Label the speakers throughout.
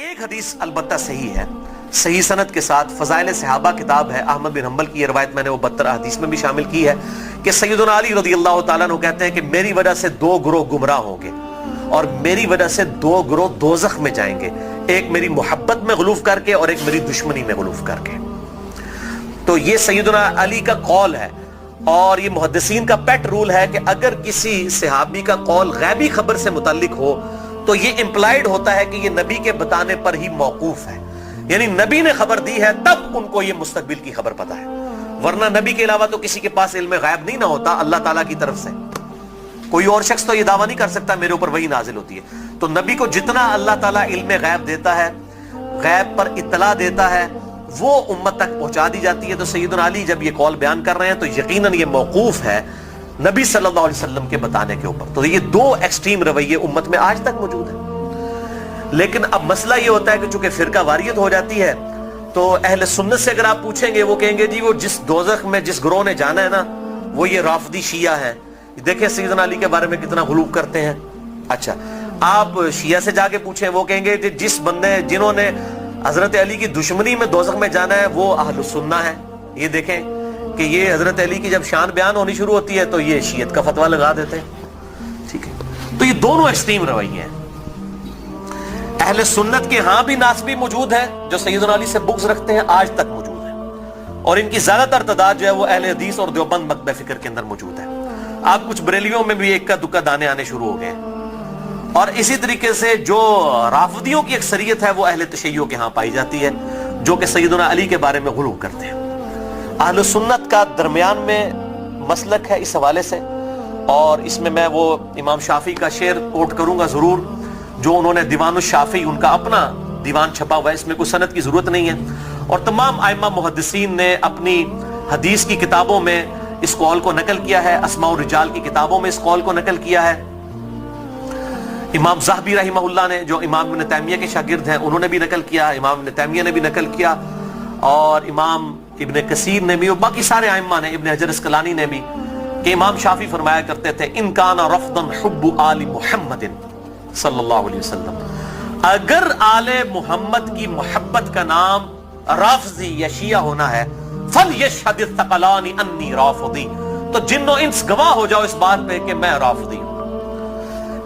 Speaker 1: ایک حدیث البتہ صحیح ہے، صحیح سند کے ساتھ، فضائل صحابہ کتاب ہے، احمد بن حنبل کی یہ روایت میں نے وہ 72 حدیث میں بھی شامل کی ہے کہ سیدنا علی رضی اللہ تعالیٰ عنہ کہتے ہیں کہ میری وجہ سے 2 گروہ گمراہ ہوں گے اور میری وجہ سے 2 گروہ دوزخ میں جائیں گے، ایک میری محبت میں غلوف کر کے اور ایک میری دشمنی میں غلوف کر کے۔ تو یہ سیدنا علی کا قول ہے، اور یہ محدثین کا پیٹ رول ہے کہ اگر کسی صحابی کا قول غیبی خبر سے متعلق ہو تو یہ امپلائیڈ ہوتا ہے کہ یہ نبی کے بتانے پر ہی موقوف ہے، یعنی نبی نے خبر دی ہے تب ان کو یہ مستقبل کی خبر پتہ ہے، ورنہ نبی کے علاوہ تو کسی کے پاس علم غیب نہیں نہ ہوتا اللہ تعالیٰ کی طرف سے۔ کوئی اور شخص تو یہ دعویٰ نہیں کر سکتا میرے اوپر وحی نازل ہوتی ہے، تو نبی کو جتنا اللہ تعالیٰ علم غیب دیتا ہے، غیب پر اطلاع دیتا ہے، وہ امت تک پہنچا دی جاتی ہے۔ تو سیدنا علی جب یہ قول بیان کر رہے ہیں تو یقیناً یہ موقوف ہے نبی صلی اللہ علیہ وسلم کے بتانے کے اوپر۔ تو یہ 2 ایکسٹریم رویے امت میں آج تک موجود ہیں، لیکن اب مسئلہ یہ ہوتا ہے کہ چونکہ فرقہ واریت ہو جاتی ہے تو اہل سنت سے اگر آپ پوچھیں گے وہ کہیں گے جی وہ جس دوزخ میں جس گروہ نے جانا ہے نا وہ یہ رافضی شیعہ ہے، دیکھیں سیدنا علی کے بارے میں کتنا غلو کرتے ہیں۔ اچھا آپ شیعہ سے جا کے پوچھیں وہ کہیں گے جس بندے جنہوں نے حضرت علی کی دشمنی میں دوزخ میں جانا ہے وہ اہل سنہ ہے۔ یہ دیکھیں کہ یہ حضرت علی کی جب شان بیان ہونی شروع ہوتی ہے تو یہ شیعت کا فتویٰ لگا دیتے ہیں، ٹھیک ہے۔ تو یہ دونوں ایکسٹریم رویے ہیں۔ اہل سنت کے ہاں بھی ناسبی موجود ہیں جو سیدنا علی سے بغض رکھتے ہیں، آج تک موجود ہیں، اور ان کی زیادہ تر تعداد جو ہے وہ اہل حدیث اور دیوبند مکتبہ فکر کے اندر موجود ہے۔ آپ کچھ بریلیوں میں بھی ایک کا دکا دانے آنے شروع ہو گئے ہیں، اور اسی طریقے سے جو رافضیوں کی اکثریت ہے وہ اہل تشیع کے ہاں پائی جاتی ہے جو کہ سیدنا علی کے بارے میں غلو کرتے ہیں۔ اہل سنت کا درمیان میں مسلک ہے اس حوالے سے، اور اس میں وہ امام شافعی کا شعر کوٹ کروں گا ضرور، جو انہوں نے دیوان الشافعی ان کا اپنا دیوان چھپا ہوا ہے، اس میں کوئی سند کی ضرورت نہیں ہے، اور تمام ائمہ محدثین نے اپنی حدیث کی کتابوں میں اس قول کو نقل کیا ہے، اسماء الرجال کی کتابوں میں اس قول کو نقل کیا ہے۔ امام ذہبی رحمہ اللہ نے جو امام ابن تیمیہ کے شاگرد ہیں انہوں نے بھی نقل کیا، امام ابن تیمیہ نے بھی نقل کیا، اور امام ابن کثیر نے بھی، اور باقی سارے ائمہ نے، ابن حجر اسقلانی نے بھی، کہ امام شافعی فرمایا کرتے تھے ان کان رفضا حب آل محمد صلی اللہ علیہ وسلم، اگر آل محمد کی محبت کا نام رافضی یا شیعہ ہونا ہے فَلْيَشْهَدِ الثَّقَلَانِ أَنِّي رَافِضِي، تو جن و انس گواہ ہو جاؤ اس بات پہ کہ میں رافضی ہوں۔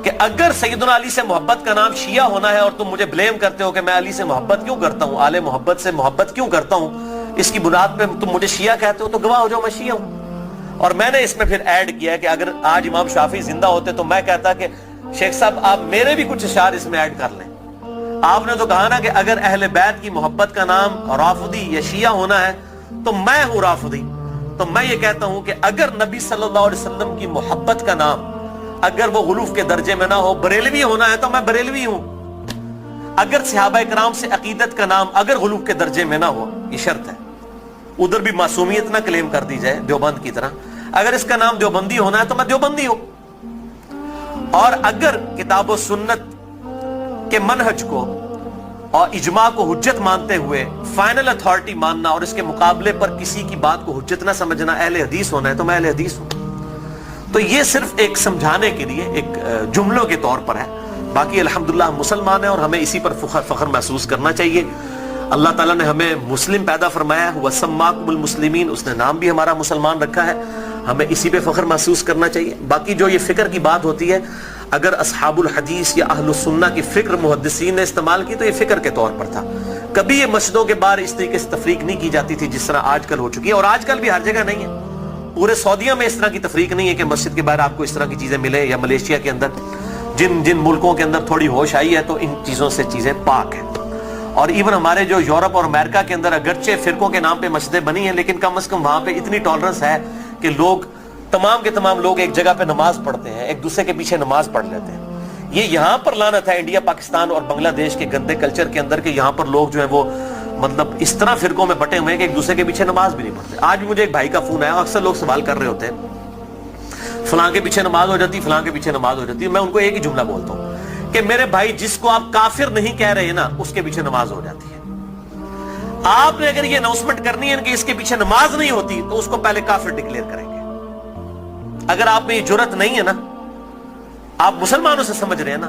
Speaker 1: کہ اگر سیدنا علی سے محبت کا نام شیعہ ہونا ہے اور تم مجھے بلیم کرتے ہو کہ میں علی سے محبت کیوں کرتا ہوں، آل محبت سے محبت کیوں کرتا ہوں، اس کی بنیاد پہ تم مجھے شیعہ کہتے ہو، تو گواہ ہو جاؤ میں شیعہ ہوں۔ اور میں نے اس میں پھر ایڈ کیا کہ اگر آج امام شافعی زندہ ہوتے تو میں کہتا کہ شیخ صاحب آپ میرے بھی کچھ اشعار اس میں ایڈ کر لیں۔ آپ نے تو کہا نا کہ اگر اہل بیت کی محبت کا نام رافضی یا شیعہ ہونا ہے تو میں ہوں رافضی، تو میں یہ کہتا ہوں کہ اگر نبی صلی اللہ علیہ وسلم کی محبت کا نام اگر وہ غلوف کے درجے میں نہ ہو، بریلوی ہونا ہے تو میں بریلوی ہوں۔ اگر صحابہ کرام سے عقیدت کا نام اگر غلوف کے درجے میں نہ ہو، یہ شرط ہے، ادھر بھی معصومیت نہ کلیم کر دی جائے دیوبند کی طرح، اگر اس کا نام دیوبندی ہونا ہے تو میں دیوبندی ہوں۔ اور اگر کتاب و سنت کے منہج کو اور اجماع کو حجت مانتے ہوئے فائنل اتھارٹی ماننا اور اس کے مقابلے پر کسی کی بات کو حجت نہ سمجھنا اہل حدیث ہونا ہے تو میں اہل حدیث ہوں۔ تو یہ صرف ایک سمجھانے کے لیے ایک جملوں کے طور پر ہے، باقی الحمدللہ ہم مسلمان ہیں اور ہمیں اسی پر فخر محسوس کرنا چاہیے۔ اللہ تعالیٰ نے ہمیں مسلم پیدا فرمایا ہے، وَسَمَّاكُمُ الْمُسْلِمِينَ، اس نے نام بھی ہمارا مسلمان رکھا ہے، ہمیں اسی پہ فخر محسوس کرنا چاہیے۔ باقی جو یہ فکر کی بات ہوتی ہے، اگر اصحاب الحدیث یا اہل السنہ کی فکر محدثین نے استعمال کی تو یہ فکر کے طور پر تھا، کبھی یہ مسجدوں کے باہر اس طریقے سے تفریق نہیں کی جاتی تھی جس طرح آج کل ہو چکی ہے، اور آج کل بھی ہر جگہ نہیں ہے۔ پورے سعودیہ میں اس طرح کی تفریق نہیں ہے کہ مسجد کے باہر آپ کو اس طرح کی چیزیں ملے، یا ملیشیا کے اندر جن ملکوں کے اندر تھوڑی ہوش آئی ہے تو ان چیزوں سے چیزیں پاک ہیں۔ اور ایون ہمارے جو یورپ اور امریکہ کے اندر اگرچہ فرقوں کے نام پہ مسجدیں بنی ہیں لیکن کم از کم وہاں پہ اتنی ٹالرنس ہے کہ لوگ تمام کے تمام لوگ ایک جگہ پہ نماز پڑھتے ہیں، ایک دوسرے کے پیچھے نماز پڑھ لیتے ہیں۔ یہ یہاں پر لعنت ہے انڈیا، پاکستان اور بنگلہ دیش کے گندے کلچر کے اندر کہ یہاں پر لوگ جو ہیں وہ مطلب اس طرح فرقوں میں بٹے ہوئے ہیں کہ ایک دوسرے کے پیچھے نماز بھی نہیں پڑھتے۔ آج بھی مجھے ایک بھائی کا فون آیا، اکثر لوگ سوال کر رہے ہوتے ہیں فلاں کے پیچھے نماز ہو جاتی، فلاں کے پیچھے نماز ہو جاتی ہے۔ میں ان کو ایک ہی جملہ بولتا ہوں کہ میرے بھائی جس کو آپ کافر نہیں کہہ رہے نا اس کے پیچھے نماز ہو جاتی ہے۔ آپ نے اگر یہ اناؤنسمنٹ کرنی ہے کہ اس کے پیچھے نماز نہیں ہوتی تو اس کو پہلے کافر ڈکلیئر کریں گے۔ اگر آپ میں یہ جرت نہیں ہے نا، آپ مسلمانوں سے سمجھ رہے ہیں نا،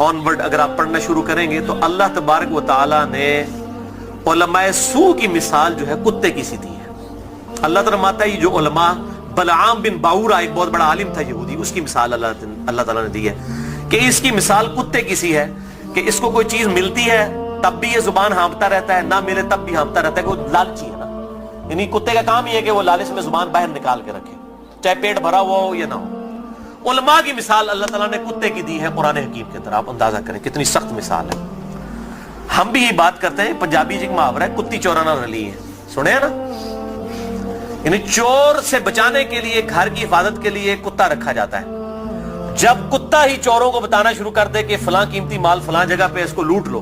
Speaker 1: آنورڈ اگر آپ پڑھنا شروع کریں گے تو اللہ تبارک و تعالی نے علماء سو کی مثال جو ہے کتے کی سی دی ہے. اللہ تعالیٰ ماتا ہے جو علماء بلعام بن باورا ایک بہت بڑا عالم تھا یہودی, اس کی مثال اللہ تعالیٰ نے دی ہے کہ اس کی مثال کتے کی سی ہے کہ اس کو کوئی چیز ملتی ہے تب بھی یہ زبان ہانپتا رہتا ہے, نہ ملے تب بھی ہانپتا رہتا ہے, کہ وہ لالچی ہے نا. یعنی کتے کا کام یہ ہے کہ وہ لالچ میں زبان باہر نکال کے رکھے, چاہے پیٹ بھرا ہوا ہو یا نہ ہو. علماء کی مثال اللہ تعالیٰ نے کتے کی دی ہے قرآن حکیم کے اندر. آپ اندازہ کریں کتنی سخت مثال ہے. ہم بھی یہ بات کرتے ہیں, پنجابی ایک محاورہ ہے کتی چورانا رلی ہے, سنے ہیں نا. یعنی چور سے بچانے کے لیے, گھر کی حفاظت کے لیے کتا رکھا جاتا ہے. جب کتا ہی چوروں کو بتانا شروع کر دے کہ فلاں قیمتی مال فلاں جگہ پہ اس کو لوٹ لو,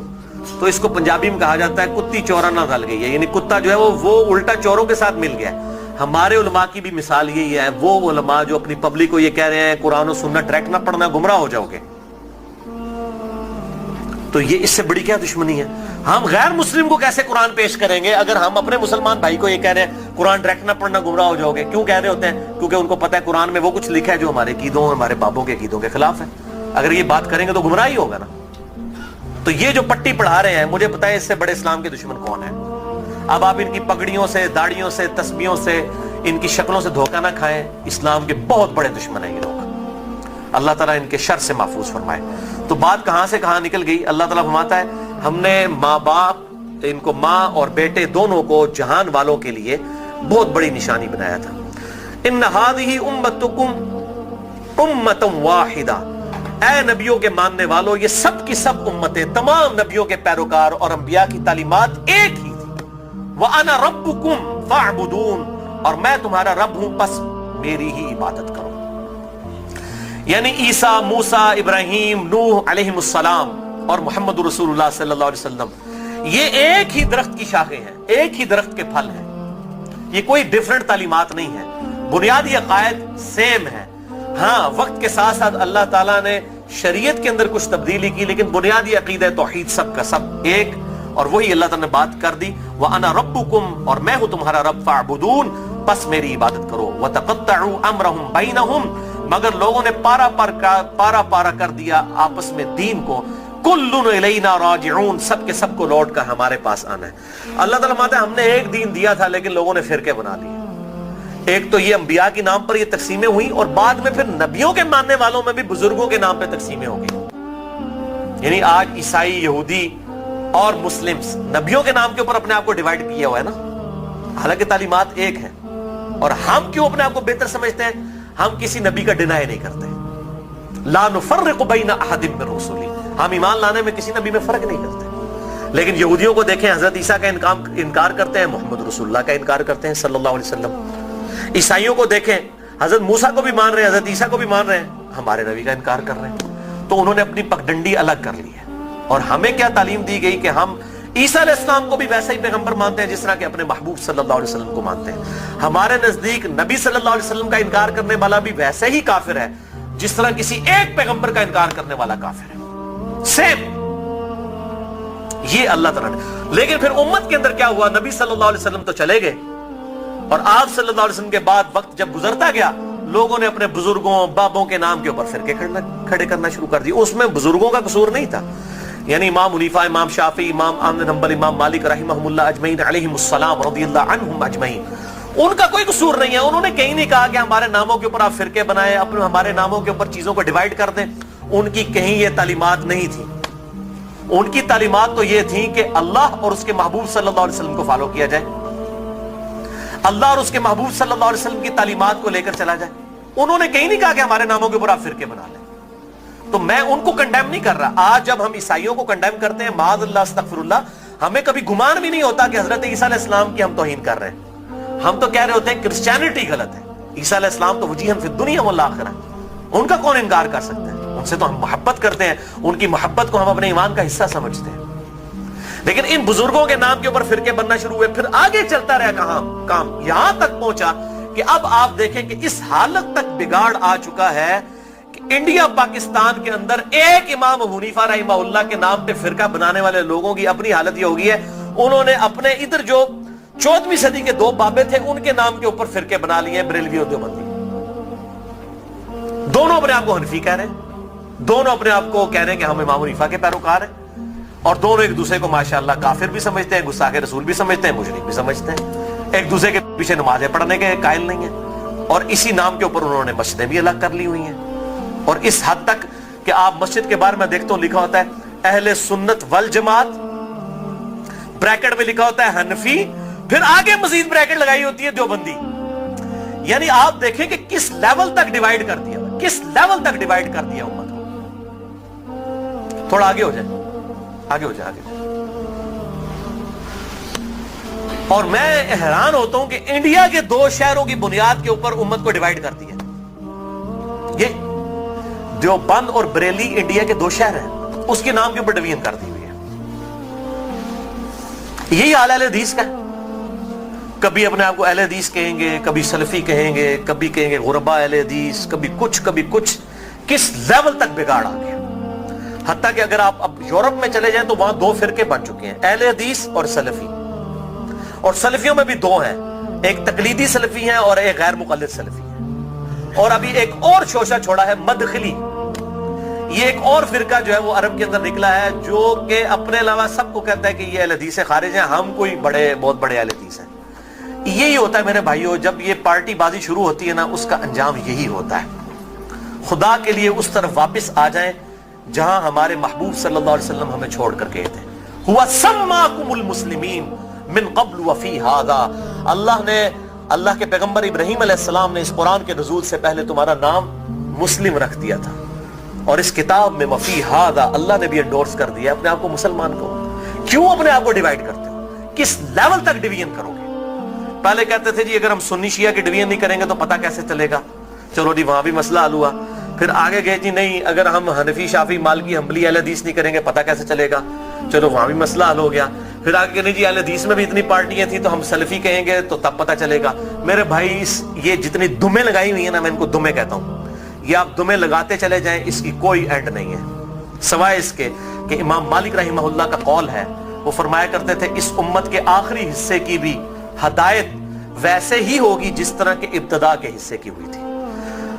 Speaker 1: تو اس کو پنجابی میں کہا جاتا ہے کتی چورانا رل گئی ہے. یعنی کتا جو ہے وہ الٹا چوروں کے ساتھ مل گیا ہے. ہمارے علماء کی بھی مثال یہی ہے, وہ علماء جو اپنی پبلک کو یہ کہہ رہے ہیں قرآن و سنت ڈائریکٹ نہ پڑھنا گمراہ ہو جاؤ گے. تو یہ اس سے بڑی کیا دشمنی ہے. ہم غیر مسلم کو کیسے قرآن پیش کریں گے اگر ہم اپنے مسلمان بھائی کو یہ کہہ رہے ہیں قرآن ڈائریکٹ نہ پڑھنا گمراہ ہو جاؤ گے. کیوں کہہ رہے ہوتے ہیں؟ کیونکہ ان کو پتہ ہے قرآن میں وہ کچھ لکھا ہے جو ہمارے عقیدوں ہمارے بابوں کے عقیدوں کے خلاف ہے. اگر یہ بات کریں گے تو گمراہ ہی ہوگا نا. تو یہ جو پٹی پڑھا رہے ہیں, مجھے پتا ہے اس سے بڑے اسلام کے دشمن کون ہیں. اب آپ ان کی پگڑیوں سے, داڑیوں سے, تسبیحوں سے, ان کی شکلوں سے دھوکہ نہ کھائیں. اسلام کے بہت بڑے دشمن ہیں یہ لوگ. اللہ تعالیٰ ان کے شر سے محفوظ فرمائے. تو بات کہاں سے کہاں نکل گئی. اللہ تعالیٰ فرماتا ہے ہم نے ماں باپ, ان کو ماں اور بیٹے دونوں کو جہان والوں کے لیے بہت بڑی نشانی بنایا تھا. ان ہذہ امتکم امۃ واحدہ, اے نبیوں کے ماننے والوں یہ سب کی سب امتیں, تمام نبیوں کے پیروکار اور انبیاء کی تعلیمات ایک ہی تھی. وَأَنَا رَبُّكُمْ فَاعْبُدُونَ, اور میں تمہارا رب ہوں پس میری ہی عبادت کرو. یعنی عیسیٰ, موسیٰ, ابراہیم, نوح علیہم السلام اور محمد رسول اللہ صلی اللہ علیہ وسلم یہ ایک ہی درخت کی شاخیں ہیں, ایک ہی درخت کے پھل ہیں. یہ کوئی ڈیفرنٹ تعلیمات نہیں ہے, بنیادی عقائد سیم ہے. ہاں وقت کے ساتھ ساتھ اللہ تعالیٰ نے شریعت کے اندر کچھ تبدیلی کی, لیکن بنیادی عقیدہ توحید سب کا سب ایک, اور وہی اللہ تعالیٰ نے بات کر دی. وَأَنَا رَبُّكُمْ, اور میں ہوں تمہارا رب, فَاعْبُدُونَ, پس میری عبادت کرو. وَتَقَطَّعُوا أَمْرَهُمْ بَيْنَهُمْ, مگر لوگوں نے پارا پارا کر دیا آپس میں دین کو. كُلٌّ إِلَيْنَا رَاجِعُونَ, سب کے سب کو لوٹ کر ہمارے پاس آنا ہے. اللہ تعالیٰ ماتا ہے ہم نے ایک دین دیا تھا لیکن لوگوں نے فرقے بنا لیے. ایک تو یہ انبیاء کے نام پر یہ تقسیمیں ہوئی, اور بعد میں پھر نبیوں کے ماننے والوں میں بھی بزرگوں کے نام پہ تقسیمیں ہو گئی. یعنی آج عیسائی, یہودی اور مسلمز نبیوں کے نام کے اوپر اپنے آپ کو ڈیوائیڈ کیا ہوا ہے نا, حالانکہ تعلیمات ایک ہیں. اور ہم کیوں اپنے آپ کو بہتر سمجھتے ہیں؟ ہم کسی نبی کا ڈینائی نہیں کرتے. لا نفرق بین احد من رسلی, ہم ایمان لانے میں کسی نبی میں فرق نہیں کرتے. لیکن یہودیوں کو دیکھیں, حضرت عیسیٰ کا انکار کرتے ہیں, محمد رسول اللہ کا انکار کرتے ہیں صلی اللہ علیہ وسلم. عیسائیوں کو دیکھیں, حضرت موسیٰ کو بھی مان رہے ہیں, حضرت عیسیٰ کو بھی مان رہے ہیں, ہمارے نبی کا انکار کر رہے ہیں. تو انہوں نے اپنی پگڈنڈی الگ کر لی ہے. اور ہمیں کیا تعلیم دی گئی کہ ہم عیسیٰ علیہ السلام کو بھی ویسا ہی پیغمبر مانتے ہیں جس طرح کہ اپنے محبوب صلی اللہ علیہ وسلم کو مانتے ہیں. ہمارے نزدیک نبی صلی اللہ علیہ وسلم کا انکار کرنے والا بھی ویسے ہی کافر ہے جس طرح کسی ایک پیغمبر کا انکار کرنے والا کافر ہے. سیم یہ اللہ تعالیٰ نے. لیکن پھر امت کے اندر کیا ہوا؟ نبی صلی اللہ علیہ وسلم تو چلے گئے, اور آپ صلی اللہ علیہ وسلم کے بعد وقت جب گزرتا گیا, لوگوں نے اپنے بزرگوں, بابوں کے نام کے اوپر فرقے کھڑے کرنا شروع کر دی. اس میں بزرگوں کا قصور نہیں تھا. یعنی امام حنیفہ, امام شافعی, امام احمد بن حنبل, امام مالک رحمہم اللہ اجمعین علیہم السلام رضی اللہ عنہم اجمعین, ان کا کوئی قصور نہیں ہے. انہوں نے کہیں نہیں کہا کہ ہمارے ناموں کے اوپر آپ فرقے بنائیں, اپنے ہمارے ناموں کے اوپر چیزوں کو ڈیوائیڈ کر دیں. ان کی کہیں یہ تعلیمات نہیں تھی. ان کی تعلیمات تو یہ تھیں کہ اللہ اور اس کے محبوب صلی اللہ علیہ وسلم کو فالو کیا جائے, اللہ اور اس کے محبوب صلی اللہ علیہ وسلم کی تعلیمات کو لے کر چلا جائے. انہوں نے کہیں نہیں کہا کہ ہمارے ناموں کے اوپر آپ فرقے بنا لیں. تو میں ان کو کنڈیم نہیں کر رہا. آج جب ہم عیسائیوں کو کنڈیم کرتے ہیں, معاذ اللہ استغفر اللہ, ہمیں کبھی گمان بھی نہیں ہوتا کہ حضرت عیسیٰ علیہ السلام کی ہم توہین کر رہے ہیں. ہم تو کہہ رہے ہوتے ہیں کرسچینٹی غلط ہے, عیسیٰ علیہ السلام تو وجیہن فی الدنیا والآخرہ, ان کا کون انکار کر سکتے ہیں؟ ان سے تو ہم محبت کرتے ہیں, ان کی محبت کو ہم اپنے ایمان کا حصہ سمجھتے ہیں. لیکن ان بزرگوں کے نام کے اوپر فرقے بننا شروع ہوئے. پھر آگے چلتا رہا کام یہاں تک پہنچا کہ اب آپ دیکھیں کہ اس حالت تک بگاڑ آ چکا ہے کہ انڈیا پاکستان کے اندر ایک امام حنیفہ رحمہ اللہ کے نام پہ فرقہ بنانے والے لوگوں کی اپنی حالت یہ ہوگی ہے, انہوں نے اپنے ادھر جو 14ویں صدی کے 2 بابے تھے ان کے نام کے اوپر فرقے بنا لیے, بریلوی اور دیوبندی. دونوں اپنے آپ کو حنفی کہہ رہے ہیں. دونوں اپنے آپ کو کہہ رہے ہیں کہ ہم امام حنیفہ کے پیروکار ہیں، اور دونوں ایک دوسرے کو ماشاءاللہ کافر بھی سمجھتے ہیں، گستاخ رسول بھی سمجھتے ہیں، مشرک بھی سمجھتے ہیں، ایک دوسرے کے پیچھے نمازیں پڑھنے کے قائل نہیں ہیں، اور اسی نام کے اوپر انہوں نے مسجدیں بھی الگ کر لی ہوئی ہیں، اور اس حد تک کہ آپ مسجد کے بارے میں دیکھتے ہو لکھا ہوتا ہے اہل سنت والجماعت، بریکٹ میں لکھا ہوتا ہے حنفی، پھر آگے مزید بریکٹ لگائی ہوتی ہے دیوبندی. یعنی آپ دیکھیں کہ کس لیول تک ڈیوائیڈ کر دیا، کس لیول تک ڈیوائیڈ کر دیا امت کو. تھوڑا آگے ہو جائے، آگے ہو جائے، آگے. اور میں حیران ہوتا ہوں کہ انڈیا کے 2 شہروں کی بنیاد کے اوپر امت کو ڈیوائیڈ کر دیا. یہ دیوبند اور بریلی انڈیا کے 2 شہر ہیں، اس کے نام کے اوپر ڈویژن کر دی ہوئی ہے. یہی حال اہل حدیث کا ہے. کبھی اپنے آپ کو اہل حدیث کہیں گے، کبھی سلفی کہیں گے، کبھی کہیں گے غربا اہل حدیث، کبھی کچھ. کس لیول تک بگاڑ آ گیا. حتیٰ کہ اگر آپ اب یورپ میں چلے جائیں تو وہاں 2 فرقے بن چکے ہیں، اہل حدیث اور سلفی. اور سلفیوں میں بھی 2 ہیں، ایک تقلیدی سلفی ہیں اور ایک غیر مقلد سلفی ہیں. اور ابھی ایک اور شوشہ چھوڑا ہے مدخلی. یہ ایک اور فرقہ جو ہے وہ عرب کے اندر نکلا ہے، جو کہ اپنے علاوہ سب کو کہتا ہے کہ یہ اہل حدیث سے خارج ہیں، ہم کوئی بہت بڑے اہل حدیث ہیں. یہی ہوتا ہے میرے بھائیوں، جب یہ پارٹی بازی شروع ہوتی ہے نا، اس کا انجام یہی ہوتا ہے. خدا کے لیے اس طرف واپس آ جائیں جہاں ہمارے محبوب صلی اللہ علیہ وسلم ہمیں چھوڑ کر گئے تھے. ہوا سماکم المسلمین من قبل وفی ھذا. اللہ کے پیغمبر ابراہیم علیہ السلام نے اس قرآن کے نزول سے پہلے تمہارا نام مسلم رکھ دیا تھا، اور اس کتاب میں وفی ھذا اللہ نے بھی انڈورس کر دیا اپنے آپ کو مسلمان کو. کیوں اپنے آپ کو ڈیوائیڈ کرتے ہو؟ کس لیول تک ڈویژن کرو گے؟ پہلے کہتے تھے جی اگر ہم سنی شیعہ کی ڈویژن نہیں کریں گے تو پتہ کیسے چلے گا، چلو جی وہاں بھی مسئلہ حل ہوا. پھر آگے گئے جی نہیں اگر ہم حنفی شافی مالکی حنبلی اہل حدیث نہیں کریں گے پتہ کیسے چلے گا، چلو وہاں بھی مسئلہ حل ہو گیا. پھر آگے کہ نہیں جی اہل حدیث میں بھی اتنی پارٹیاں تھیں تو ہم سلفی کہیں گے تو تب پتہ چلے گا. میرے بھائی یہ جتنی دمیں لگائی ہوئی ہیں نا، میں ان کو دمیں کہتا ہوں، یہ آپ دمیں لگاتے چلے جائیں، اس کی کوئی اینڈ نہیں ہے، سوائے اس کے کہ امام مالک رحمہ اللہ کا قول ہے، وہ فرمایا کرتے تھے اس امت کے آخری حصے کی بھی ہدایت ویسے ہی ہوگی جس طرح کے ابتدا کے حصے کی ہوئی تھی.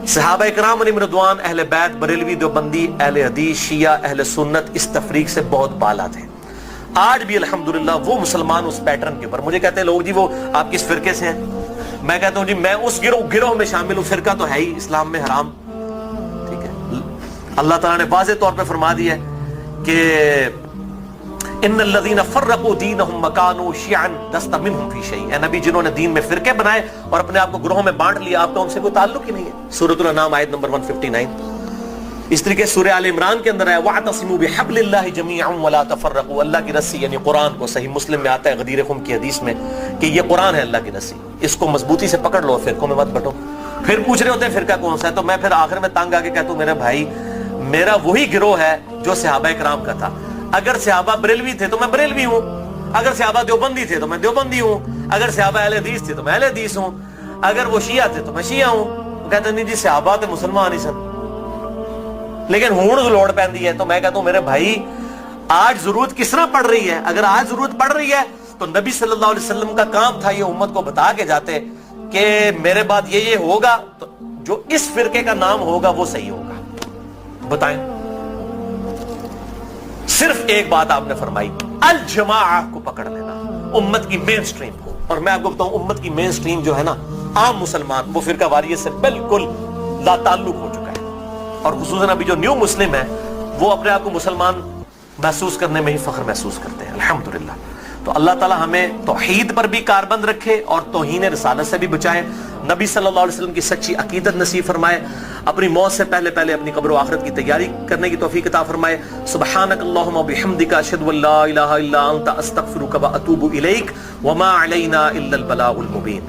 Speaker 1: صحابہ اکرام علیہم رضوان، اہل بیت، بریلوی، دیوبندی، اہل حدیث، شیعہ، اہل سنت اس تفریق سے بہت بالا تھے. آج بھی الحمدللہ وہ مسلمان اس پیٹرن کے اوپر. مجھے کہتے ہیں لوگ جی وہ آپ کس فرقے سے ہیں؟ میں کہتا ہوں جی میں اس گروہ میں شامل ہوں. فرقہ تو ہے ہی اسلام میں حرام، ٹھیک ہے. اللہ تعالیٰ نے واضح طور پہ فرما دیا ہے کہ ان الذین فرقوا دینہم وکانوا شیعا لست منہم فی شیء. اے نبی جنہوں نے دین میں فرقے بنائے اور اپنے آپ کو گروہوں میں بانٹ لیا، آپ کا ان سے کوئی تعلق ہی نہیں ہے. سورۃ الانعام آیت نمبر 159. اس طریقے سورہ آل عمران کے اندر ہے وَاعْتَصِمُوا بِحَبْلِ اللَّهِ جَمِيعًا وَلَا تَفَرَّقُوا. اللہ کی رسی یعنی قرآن کو، صحیح مسلم میں آتا ہے غدیر خم کی حدیث میں کہ یہ قرآن ہے اللہ کی رسی، اس کو مضبوطی سے پکڑ لو، فرقوں میں مت بٹو. پھر پوچھ رہے ہوتے ہیں فرقہ کون سا ہے، تو میں پھر آخر میں تنگ آ کے کہتا ہوں میرے بھائی میرا وہی گروہ ہے جو صحابہ کرام کا تھا. اگر صحابہ بریلوی تھے تو میں بریلوی ہوں، اگر صحابہ دیوبندی تھے تو میں دیوبندی ہوں، اگر صحابہ اہل حدیث تھے تو میں اہل حدیث ہوں، اگر وہ شیعہ تھے تو میں شیعہ ہوں. وہ کہتے ہیں نہیں جی صحابہ تے مسلمان ہی سن، لیکن ہون لوڑ پیندی ہے. تو میں کہتا ہوں میرے بھائی آج ضرورت کس طرح پڑ رہی ہے؟ اگر آج ضرورت پڑ رہی ہے تو نبی صلی اللہ علیہ وسلم کا کام تھا یہ امت کو بتا کے جاتے کہ میرے بعد یہ ہوگا تو جو اس فرقے کا نام ہوگا وہ صحیح ہوگا. بتائیں. صرف ایک بات آپ نے فرمائی، الجماعہ کو پکڑ لینا، امت کی مین سٹریم کو. اور میں آپ کو بتاؤں امت کی مین سٹریم جو ہے نا، عام مسلمان، وہ فرقہ واریت سے بالکل لا تعلق ہو چکا ہے. اور خصوصاً ابھی جو نیو مسلم ہے وہ اپنے آپ کو مسلمان محسوس کرنے میں ہی فخر محسوس کرتے ہیں الحمدللہ. تو اللہ تعالی ہمیں توحید پر بھی کاربند رکھے اور توہین رسالت سے بھی بچائے. نبی صلی اللہ علیہ وسلم کی سچی عقیدت نصیب فرمائے. اپنی موت سے پہلے اپنی قبر و آخرت کی تیاری کرنے کی توفیق عطا فرمائے. سبحانک اللہم و بحمدک اشہد ان لا الہ الا انت استغفرک و اتوب الیک وما علینا الا البلاغ المبین.